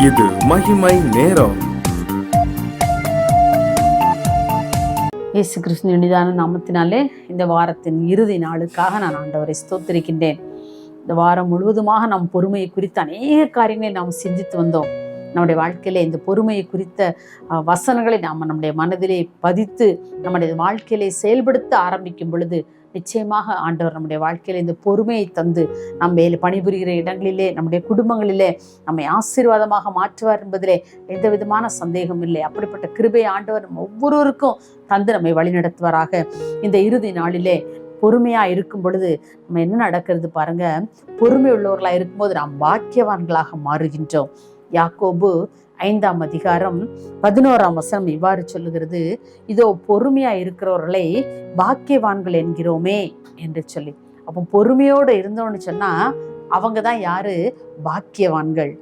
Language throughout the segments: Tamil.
இது மகிமை நேரம். இயேசு கிறிஸ்துவின் இனிதான நாமத்தினாலே இந்த வாரத்தின் இறுதி நாளுக்காக நான் ஆண்டவரை ஸ்தோத்திரிக்கின்றேன். இந்த வாரம் முழுவதுமாக நாம் பொறுமையை குறித்த அநேக காரியங்களை நாம் சிந்தித்து வந்தோம். நம்முடைய வாழ்க்கையிலே இந்த பொறுமையை குறித்த வசனங்களை நாம் நம்முடைய மனதிலே பதித்து நம்முடைய வாழ்க்கையிலே செயல்படுத்த ஆரம்பிக்கும் பொழுது நிச்சயமாக ஆண்டவர் நம்முடைய வாழ்க்கையில இந்த பொறுமையை தந்து நம்ம மேலே பணிபுரிகிற இடங்களிலே நம்முடைய குடும்பங்களிலே நம்மை ஆசீர்வாதமாக மாற்றுவார் என்பதிலே எந்த விதமான சந்தேகம் இல்லை. அப்படிப்பட்ட கிருபை ஆண்டவர் நம்ம ஒவ்வொருவருக்கும் தந்து நம்மை வழிநடத்துவாராக. இந்த இறுதி நாளிலே பொறுமையா இருக்கும் பொழுது நம்ம என்ன நடக்கிறது பாருங்க. பொறுமை உள்ளவர்களா இருக்கும்போது நாம் பாக்கியவான்களாக மாறுகின்றோம். யாக்கோபு 5ஆம் அதிகாரம் 11ஆம் வசனம் இவ்வாறு சொல்லுகிறது, இதோ பொறுமையா இருக்கிறவர்களை பாக்கியவான்கள் என்கிறோமே என்று சொல்லி. அப்போ பொறுமையோடு இருந்தோன்னு சொன்னா அவங்க தான் யாரு? பாக்கியவான்கள்.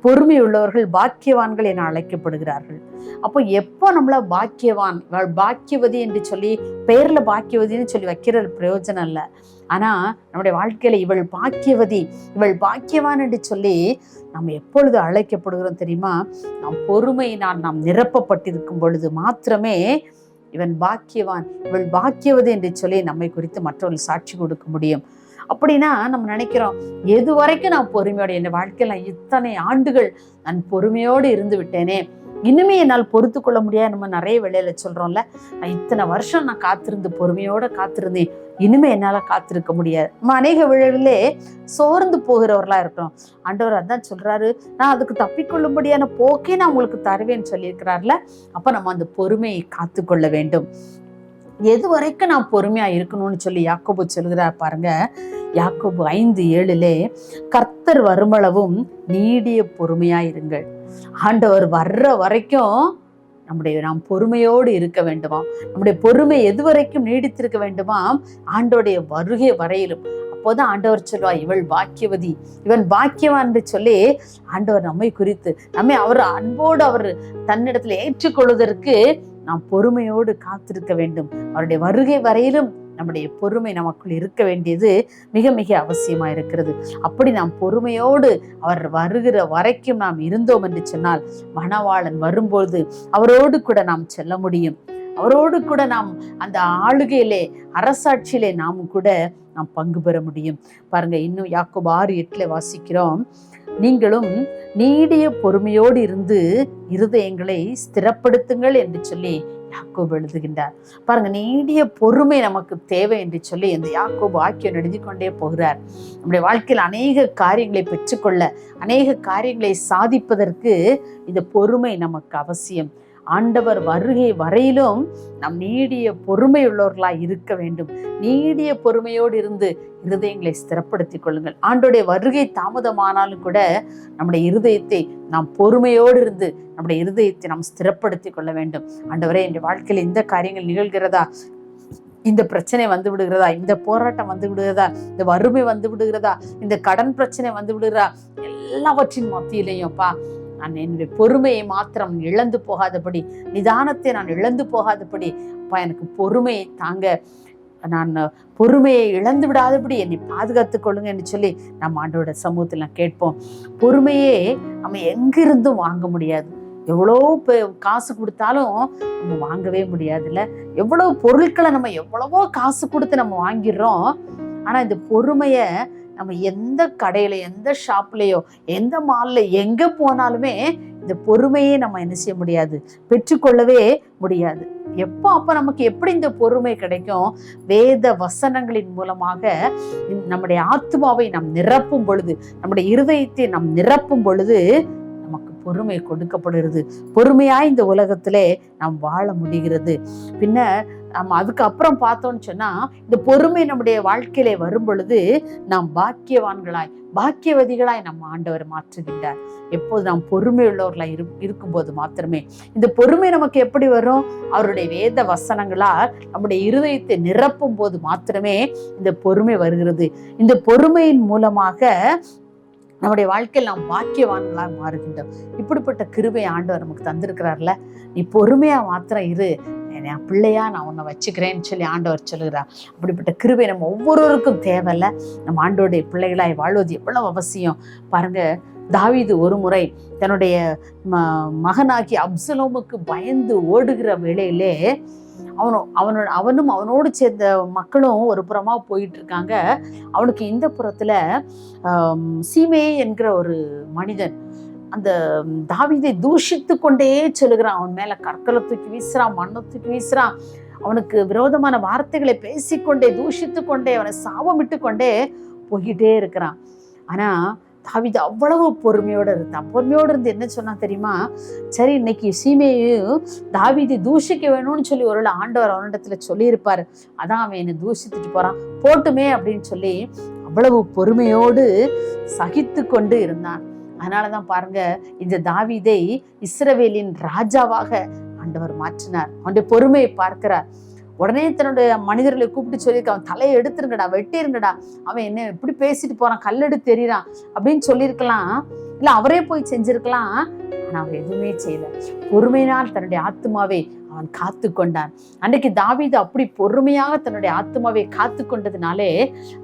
பொறுமை உள்ளவர்கள் பாக்கியவான்கள் என அழைக்கப்படுகிறார்கள். அப்போ எப்போ நம்மள பாக்கியவான், பாக்கியவதி என்று சொல்லி பெயர்ல பாக்கியவதின்னு சொல்லி வைக்கிற பிரயோஜனம் இல்லை. ஆனா நம்முடைய வாழ்க்கையில இவள் பாக்கியவதி, இவள் பாக்கியவான் என்று சொல்லி நம்ம எப்பொழுது அழைக்கப்படுகிறோம் தெரியுமா? நாம் பொறுமையினால் நாம் நிரப்பப்பட்டிருக்கும் பொழுது மாத்திரமே இவன் பாக்கியவான், இவள் பாக்கியவதி என்று சொல்லி நம்மை குறித்து மற்றவர்கள் சாட்சி கொடுக்க முடியும். அப்படின்னா நம்ம நினைக்கிறோம், எது வரைக்கும் நான் பொறுமையோடு, என் வாழ்க்கையில் நான் இத்தனை ஆண்டுகள் நான் பொறுமையோடு இருந்து விட்டேனே, இனிமே என்னால் பொறுத்து கொள்ள முடியாது. நம்ம நிறைய வேளையில சொல்றோம்ல, நான் இத்தனை வருஷம் நான் காத்திருந்து பொறுமையோட காத்திருந்தேன், இனிமே என்னால காத்திருக்க முடியாது. நம்ம அநேக வேளையிலே சோர்ந்து போகிறவர்களா இருக்கிறோம். ஆண்டவர் அதான் சொல்றாரு, நான் அதுக்கு தப்பிக்கொள்ளும்படியான போக்கே நான் உங்களுக்கு தருவேன்னு சொல்லியிருக்கிறார்ல. அப்ப நம்ம அந்த பொறுமையை காத்து கொள்ள வேண்டும். எது வரைக்கும் நான் பொறுமையா இருக்கணும்னு சொல்லி யாக்கோபு சொல்கிறார் பாருங்க. யாக்கோபு 5:7 கர்த்தர் வருமளவும் நீடிய பொறுமையா இருங்கள். ஆண்டவர் வர்ற வரைக்கும் நாம் பொறுமையோடு இருக்க வேண்டுமா? நம்முடைய பொறுமை எது வரைக்கும் நீடித்திருக்க வேண்டுமா? ஆண்டோடைய வருகை வரையிலும். அப்போதான் ஆண்டவர் சொல்வா, இவள் பாக்கியவதி, இவன் பாக்கியவான் என்று சொல்லி ஆண்டவர் நம்மை குறித்து நம்மை அவர் அன்போடு அவர் தன்னிடத்துல ஏற்றுக்கொள்வதற்கு நாம் பொறுமையோடு காத்திருக்க வேண்டும். அவருடைய வருகை வரையிலும் நம்முடைய பொறுமை நமக்குள் இருக்க வேண்டியது மிக மிக அவசியமா இருக்கிறது. அப்படி நாம் பொறுமையோடு அவர் வருகிற வரைக்கும் நாம் இருந்தோம் என்று சொன்னால் மணவாளன் வரும்போது அவரோடு கூட நாம் செல்ல முடியும். அவரோடு கூட நாம் அந்த ஆளுகையிலே, அரசாட்சியிலே நாமும் கூட நாம் பங்கு பெற முடியும். பாருங்க, இன்னும் யாக்கோபு 6:8 வாசிக்கிறோம், நீங்களும் நீடிய பொறுமையோடு இருந்து இருதயங்களை ஸ்திரப்படுத்துங்கள் என்று சொல்லி யாக்கோபு எழுதுகின்றார். பாருங்க, நீடிய பொறுமை நமக்கு தேவை என்று சொல்லி இந்த யாக்கோபு ஆக்கியோன் எழுதி கொண்டே போகிறார். நம்முடைய வாழ்க்கையில் அநேக காரியங்களை பெற்றுக்கொள்ள, அநேக காரியங்களை சாதிப்பதற்கு இந்த பொறுமை நமக்கு அவசியம். ஆண்டவர் வருகை வரையிலும் நாம் நீடிய பொறுமை உள்ளவர்களாய் இருக்க வேண்டும். நீடிய பொறுமையோடு இருந்து இருதயங்களை ஸ்திரப்படுத்திக் கொள்ளுங்கள். ஆண்டோடைய வருகை தாமதமானாலும் கூட நம்முடைய இருதயத்தை நாம் பொறுமையோடு இருந்து நம்முடைய இருதயத்தை நாம் ஸ்திரப்படுத்திக் கொள்ள வேண்டும். ஆண்டவரே, என் வாழ்க்கையில் இந்த காரியங்கள் நிகழ்கிறதா, இந்த பிரச்சனை வந்து விடுகிறதா, இந்த போராட்டம் வந்து விடுகிறதா, இந்த வறுமை வந்து விடுகிறதா, இந்த கடன் பிரச்சனை வந்து விடுகிறதா, எல்லாவற்றின் மத்தியிலையும்ப்பா நான் என்னுடைய பொறுமையை மாத்திரம் இழந்து போகாதபடி, நிதானத்தை நான் இழந்து போகாதபடி அப்பா எனக்கு பொறுமையை தாங்க, நான் பொறுமையை இழந்து விடாதபடி என்னை பாதுகாத்துக் கொள்ளுங்க என்று சொல்லி நம்ம ஆண்டோட சமூகத்தில் நான் கேட்போம். பொறுமையே நம்ம எங்கிருந்தும் வாங்க முடியாது. எவ்வளோ காசு கொடுத்தாலும் நம்ம வாங்கவே முடியாதுல்ல. எவ்வளோ பொருட்களை நம்ம எவ்வளவோ காசு கொடுத்து நம்ம வாங்கிடுறோம். ஆனா இந்த பொறுமையை நம்ம எந்த கடையில, எந்த ஷாப்லயோ, எந்த மால்ல, எங்க போனாலுமே இந்த பொறுமையே நம்ம என்ன செய்ய முடியாது, பெற்றுக்கொள்ளவே முடியாது. அப்ப நமக்கு எப்படி இந்த பொறுமை கிடைக்கும்? வேத வசனங்களின் மூலமாக நம்முடைய ஆத்மாவை நாம் நிரப்பும் பொழுது, நம்முடைய இருதயத்தை நாம் நிரப்பும் பொழுது நமக்கு பொறுமை கொடுக்கப்படுகிறது. பொறுமையாய் இந்த உலகத்திலே நாம் வாழ முடிகிறது. பின்ன நம்ம அதுக்கப்புறம் பார்த்தோம்னு சொன்னா, இந்த பொறுமை நம்முடைய வாழ்க்கையிலே வரும் பொழுது நாம் பாக்கியவான்களாய், பாக்கியவதிகளாய் நம்ம ஆண்டவர் மாற்றுகின்றார். எப்போது நாம் பொறுமை உள்ளவர்களாய் இருக்கும்போது மாத்திரமே. இந்த பொறுமை நமக்கு எப்படி வரும்? அவருடைய வேத வசனங்களால் நம்முடைய இருதயத்தை நிரப்பும் போது மாத்திரமே இந்த பொறுமை வருகிறது. இந்த பொறுமையின் மூலமாக நம்முடைய வாழ்க்கையில் நாம் பாக்கியவான்களாக மாறுகின்றோம். இப்படிப்பட்ட கிருபை ஆண்டவர் நமக்கு தந்திருக்கிறார்ல. நீ பொறுமையா மாத்திரம் இரு, என் பிள்ளையா நான் உன்னை வச்சுக்கிறேன்னு சொல்லி ஆண்டவர் சொல்லுகிறார். அப்படிப்பட்ட கிருபை நம்ம ஒவ்வொருவருக்கும் தேவையில்ல. நம்ம ஆண்டோடைய பிள்ளைகளாய் வாழ்வது எவ்வளவு அவசியம் பாருங்க. தாவீது ஒரு முறை தன்னுடைய மகனாகிய அப்சலோமுக்கு பயந்து ஓடுகிற வேளையிலே அவனும் அவனோடு சேர்ந்த மக்களும் ஒரு புறமா போயிட்டு இருக்காங்க. அவனுக்கு இந்த புறத்துல சீமே என்கிற ஒரு மனிதன் அந்த தாவீதை தூஷித்து கொண்டே சொல்லுகிறான். அவன் மேல கற்களை தூக்கி வீசுறான், மண்ணை தூக்கி வீசுறான், அவனுக்கு விரோதமான வார்த்தைகளை பேசிக்கொண்டே தூஷித்து கொண்டே அவனை சாபமிட்டு கொண்டே போய்கிட்டே இருக்கிறான். ஆனா தாவீது அவ்வளவு பொறுமையோடு இருந்தான். பொறுமையோடு இருந்து என்ன சொன்னா தெரியுமா? சரி, இன்னைக்கு சீமையையும் தாவீதை தூஷிக்க வேணும்னு சொல்லி ஒரு ஆண்டவர் அவனிடத்துல சொல்லியிருப்பாரு, அதான் அவன் என்னை தூஷித்துட்டு போறான், போட்டுமே அப்படின்னு சொல்லி அவ்வளவு பொறுமையோடு சகித்து கொண்டு இருந்தான். அதனாலதான் பாருங்க, இந்த தாவீதை இஸ்ரவேலின் ராஜாவாக ஆண்டவர் மாற்றினார். அவனுடைய பொறுமையை பார்க்கிறார். உடனே தன்னுடைய மனிதர்களை கூப்பிட்டு சொல்லியிருக்க, அவன் தலையை எடுத்துருங்கடா, வெட்டிருங்கடா, அவன் என்ன எப்படி பேசிட்டு போறான், கல்லெடுத்து தெரியுறான் அப்படின்னு சொல்லியிருக்கலாம். இல்லை அவரே போய் செஞ்சிருக்கலாம். ஆனா அவன் எதுவுமே செய்யல. பொறுமையினால் தன்னுடைய ஆத்துமாவை அவன் காத்து கொண்டான். அன்றைக்கு தாவீது அப்படி பொறுமையாக தன்னுடைய ஆத்துமாவை காத்து கொண்டதுனாலே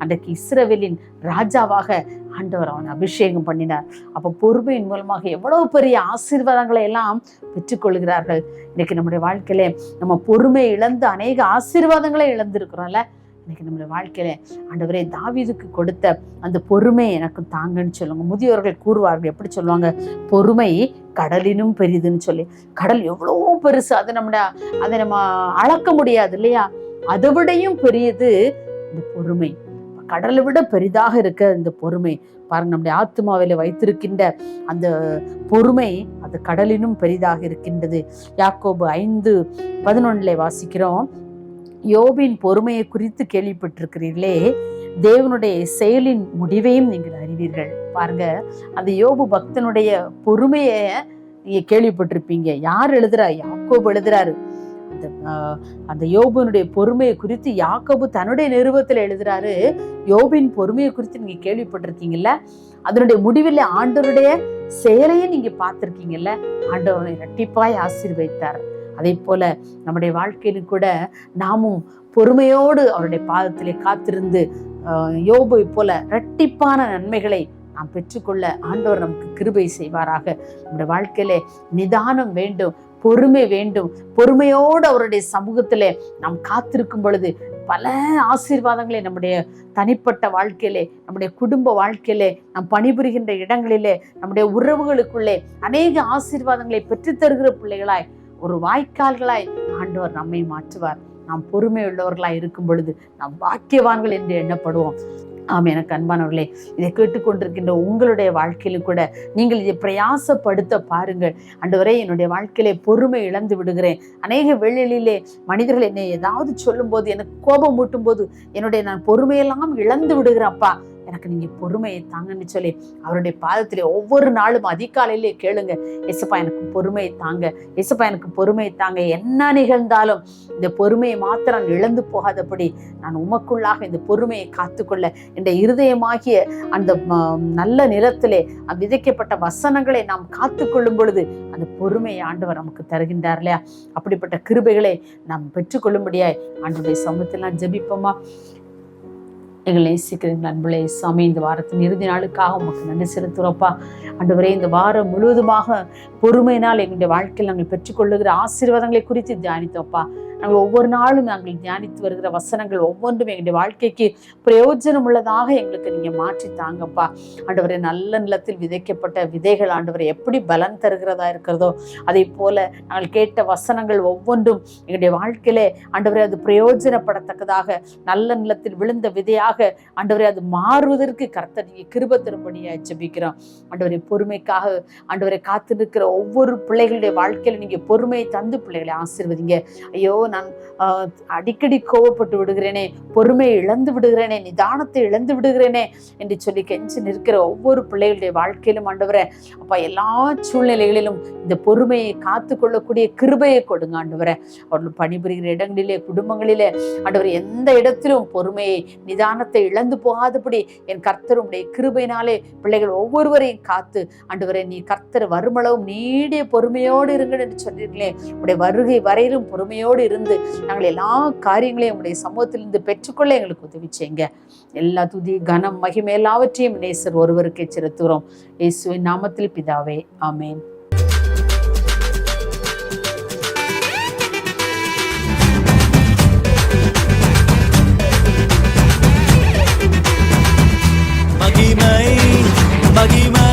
அன்றைக்கு இஸ்ரவேலின் ராஜாவாக ஆண்டவர் அவன் அபிஷேகம் பண்ணினார். அப்போ பொறுமையின் மூலமாக எவ்வளவு பெரிய ஆசீர்வாதங்களை எல்லாம் பெற்றுக்கொள்கிறார்கள். இன்னைக்கு நம்முடைய வாழ்க்கையில நம்ம பொறுமையை இழந்து அநேக ஆசீர்வாதங்களை இழந்திருக்கிறோம்ல. இன்னைக்கு நம்முடைய வாழ்க்கையில ஆண்டவரே தாவீதுக்கு கொடுத்த அந்த பொறுமை எனக்கு தாங்கன்னு சொல்லுங்க. முதியோர்கள் கூறுவார்கள், எப்படி சொல்லுவாங்க? பொறுமை கடலினும் பெரிதுன்னு சொல்லி. கடல் எவ்வளோ பெருசு, அதை நம்ம அளக்க முடியாது இல்லையா? அதை விடையும் பெரியது இந்த பொறுமை. கடலை விட பெரிதாக இருக்க இந்த பொறுமை பாருங்க. நம்முடைய ஆத்துமாவில வைத்திருக்கின்ற அந்த பொறுமை அது கடலினும் பெரிதாக இருக்கின்றது. யாக்கோபு 5:11 வாசிக்கிறோம், யோபின் பொறுமையை குறித்து கேள்விப்பட்டிருக்கிறீர்களே, தேவனுடைய செயலின் முடிவையும் நீங்கள் அறிவீர்கள். பாருங்க, அந்த யோபு பக்தனுடைய பொறுமையை நீங்க கேள்விப்பட்டிருப்பீங்க. யார் எழுதுறா? யாக்கோபு எழுதுறாரு. அந்த யோபனுடைய பொறுமையை குறித்து யாக்கோபு தன்னுடைய நிருபத்தில் எழுதுறாரு. யோபின் பொறுமையை குறித்து நீங்க கேள்விப்பட்டிருக்கீங்கல்ல, அதனுடைய முடிவில் ஆண்டவருடைய செயலையும் நீங்க பார்த்திருக்கீங்கல்ல. ஆண்டவரை இரட்டிப்பாய் ஆசீர்வதித்தார். அதே போல நம்முடைய வாழ்க்கையிலும் கூட நாமும் பொறுமையோடு அவருடைய பாதத்திலே காத்திருந்து யோபை போல இரட்டிப்பான நன்மைகளை நாம் பெற்றுக்கொள்ள ஆண்டவர் நமக்கு கிருபை செய்வாராக. நம்முடைய வாழ்க்கையிலே நிதானம் வேண்டும், பொறுமை வேண்டும். பொறுமையோடு அவருடைய சமூகத்திலே நாம் காத்திருக்கும் பொழுது பல ஆசீர்வாதங்களை நம்முடைய தனிப்பட்ட வாழ்க்கையிலே, நம்முடைய குடும்ப வாழ்க்கையிலே, நாம் பணிபுரிகின்ற இடங்களிலே, நம்முடைய உறவுகளுக்குள்ளே அநேக ஆசீர்வாதங்களை பெற்றுத்தருகிற பிள்ளைகளாய், ஒரு வாய்க்கால்களாய் ஆண்டவர் நம்மை மாற்றுவார். நாம் பொறுமை உள்ளவர்களாய் இருக்கும் பொழுது நாம் பாக்கியவான்கள் என்று எண்ணப்படுவோம். ஆமாம், எனக்கு அன்பானவர்களே, இதை கேட்டுக்கொண்டிருக்கின்ற உங்களுடைய வாழ்க்கையிலும் கூட நீங்கள் இதை பிரயாசப்படுத்த பாருங்கள். ஆண்டவரே, என்னுடைய வாழ்க்கையிலே பொறுமை இழந்து விடுகிறேன். அநேக வேளைகளிலே மனிதர்கள் என்னை ஏதாவது சொல்லும் போது, எனக்கு கோபம் மூட்டும் போது நான் பொறுமையெல்லாம் இழந்து விடுகிறேன்ப்பா, எனக்கு நீங்க பொறுமையை தாங்கன்னு சொல்லி அவருடைய பாதத்திலே ஒவ்வொரு நாளும் அதிகாலையிலே கேளுங்க. ஏசப்பா எனக்கு பொறுமையை தாங்க, ஏசப்பா எனக்கு பொறுமையை தாங்க. என்ன நிகழ்ந்தாலும் இந்த பொறுமையை மாத்திரம் இழந்து போகாதபடி நான் உமக்குள்ளாக இந்த பொறுமையை காத்துக்கொள்ள என்ற இருதயமாகிய அந்த நல்ல நிலத்திலே விதைக்கப்பட்ட வசனங்களை நாம் காத்துக்கொள்ளும் பொழுது அந்த பொறுமையை ஆண்டவர் நமக்கு தருகின்றார் இல்லையா? அப்படிப்பட்ட கிருபைகளை நாம் பெற்றுக்கொள்ளும்படியாய் ஆண்டவருடைய சமூகத்தில் நான் ஜெபிப்போமா? எங்களை நேசிக்கிறீங்க அன்புள்ளே சாமி, இந்த வாரத்தின் இறுதி நாளுக்காக உமக்கு நன்றி செலுத்துகிறோப்பா. ஆண்டவரே, இந்த வாரம் முழுவதுமாக பொறுமையினால் எங்களுடைய வாழ்க்கையில் நாங்கள் பெற்றுக்கொள்ளுகிற ஆசீர்வாதங்களை குறித்து தியானித்தோப்பா. நாங்கள் ஒவ்வொரு நாளும் நாங்கள் தியானித்து வருகிற வசனங்கள் ஒவ்வொன்றும் எங்களுடைய வாழ்க்கைக்கு பிரயோஜனம் உள்ளதாக எங்களுக்கு நீங்கள் மாற்றி தாங்கப்பா. ஆண்டவரே, நல்ல நிலத்தில் விதைக்கப்பட்ட விதைகள் ஆண்டவரை எப்படி பலன் தருகிறதா இருக்கிறதோ அதே போல நாங்கள் கேட்ட வசனங்கள் ஒவ்வொன்றும் எங்களுடைய வாழ்க்கையிலே ஆண்டவரே அது பிரயோஜனப்படத்தக்கதாக நல்ல நிலத்தில் விழுந்த விதையாக ஆண்டவரே அது மாறுவதற்கு கர்த்தர் நீங்க கிருபை தரும்படியாக ஜெபிக்கிறோம். ஆண்டவரே, பொறுமைக்காக ஆண்டவரை காத்திருக்கிற ஒவ்வொரு பிள்ளைகளுடைய வாழ்க்கையில நீங்க பொறுமையை தந்து பிள்ளைகளை ஆசீர்வதிங்க. ஐயோ, நான் அடிக்கடி கோவப்பட்டு விடுகிறேனே, பொறுமையை இழந்து விடுகிறேனே, நிதானத்தை இழந்து விடுகிறேனே என்று சொல்லி கெஞ்சி நிற்கிற ஒவ்வொரு பிள்ளைகளுடைய வாழ்க்கையிலும் ஆண்டவரே அப்பா எல்லா சூழ்நிலைகளிலும் இந்த பொறுமையை காத்து கொள்ளக்கூடிய கிருபையை கொடுங்க ஆண்டவரே. அவர்கள் பணிபுரிகிற இடங்களிலே, குடும்பங்களிலே ஆண்டவரே எந்த இடத்திலும் பொறுமையை நிதானத்தை இழந்து போகாதபடி என் கர்த்தருடைய கிருபையினாலே பிள்ளைகள் ஒவ்வொருவரையும் காத்து ஆண்டவரே நீ கர்த்தர் வருமளவும் நீடிய பொறுமையோடு இருங்கள் என்று சொன்னீர்களே. உடைய வருகை வரையிலும் பொறுமையோடு இருந்து நாங்கள் எல்லா காரியங்களையும் உடைய சமூகத்திலிருந்து பெற்றுக்கொள்ள எங்களுக்கு உதவி செய்யுங்க. எல்லா துதி கனம் மகிமை எல்லாவற்றையும் நேசர் ஒருவருக்கே செலுத்துகிறோம். இயேசுவின் நாமத்தில் பிதாவே, ஆமேன். மகிமை மகிமை